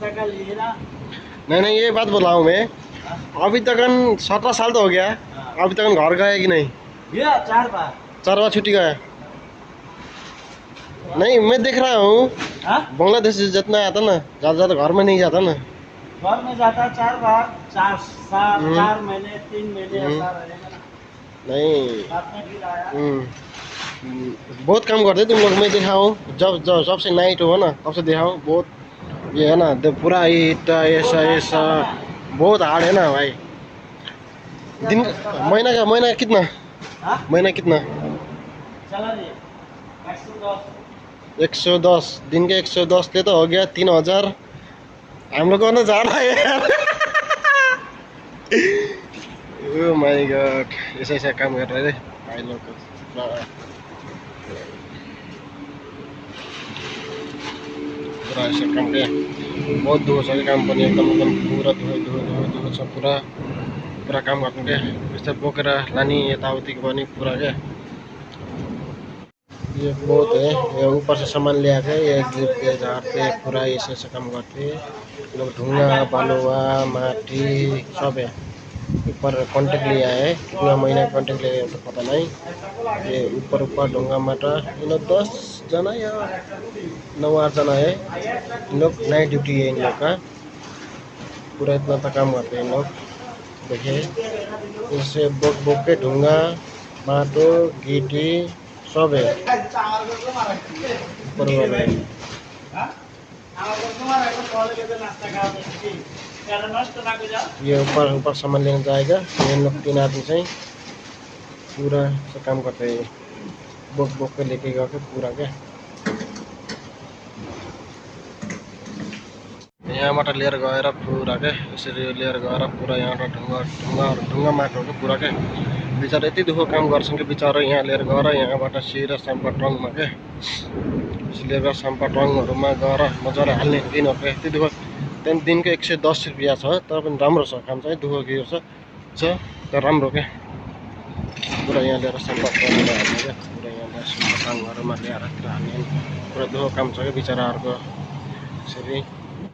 टका लिए ना। नहीं ये बात बोला हूँ मैं। अभी तक 17 साल तो हो गया, अभी तक घर गया कि नहीं? गया 4 बार। 4 बार छुट्टी गया। नहीं मैं देख रहा हूँ बांग्लादेश से जितना आता ना, ज़्यादा घर में नहीं जाता ना। घर में जाता 4 बार, 4 महीने 3 महीने ऐसा रहेगा ना। नहीं साथ में फिर आया। बहुत काम करते तुम लोग, मैं देखा हूँ। जब जब सबसे नाइट हो ना तब से देखा हूँ। बहुत ये है ना, पूरा इतना ऐसा बहुत हार्ड है ना भाई। दिन महीना कितना? महीना कितना? चला नहीं 110 दिन के 110 ले तो हो गया 3000। हम लोग को ना जाना है यार। ओह माय गॉड, ऐसा काम कर रहे थे भाई लोग को। पूरा ऐसा काम किया, बहुत दूर से काम बने एकदम पूरा दूर से पूरा काम गर्नु क्या। यस्तो बोकेर लाने यताउति पनि पूरा क्या। ये बहुत है, ये ऊपर से सामान ले आके ये जीप पे झाड़ते पूरा ऐसे काम करते लोग। ढुंगा बालुआ माटी सब है। ऊपर कॉन्ट्रैक्ट लिया है, कितना महीना कॉन्ट्रैक्ट लिया है तो पता नहीं। ये ऊपर ढुंगा माटा इन लोग 10 जना या 9-8 जना है। इन लोग नाइट ड्यूटी है इन लोग का। पूरा इतना तक काम करते हैं इन लोग। देखिए इससे बोक के ढुंगा माटो गिटी सब है ऊपर वाला। ये ऊपर सामान लेने जाएगा। ये लोग 3 आदमी से पूरा से काम करते हैं, बोक के लेके गया के पूरा क्या। यहाँबाट लिएर गएर पूरा क्या यसरी लिएर गएर पूरा यहाँबाट ढुङ्गा माटो के पूरा क्या। बिचारा यति दुःख काम गर्छन् कि बिचारा यहाँ लिएर गएर यहाँबाट सिधा सम्पाटङमा क्या लिएर सम्पाटङहरूमा गएर मजाले हाल्ने दिनहरूको यति दुःख। त्यहाँदेखि दिनको 110 रुपियाँ छ, तर पनि राम्रो छ काम चाहिँ। दुःख के छ तर राम्रो क्या। पूरा यहाँ लिएर सम्पाटङमा हाल्ने क्या, पूरा यहाँ सम्पाटङहरूमा ल्याएर हाल्ने। पुरा दुःख काम छ क्या बिचाराहरूको। यसरी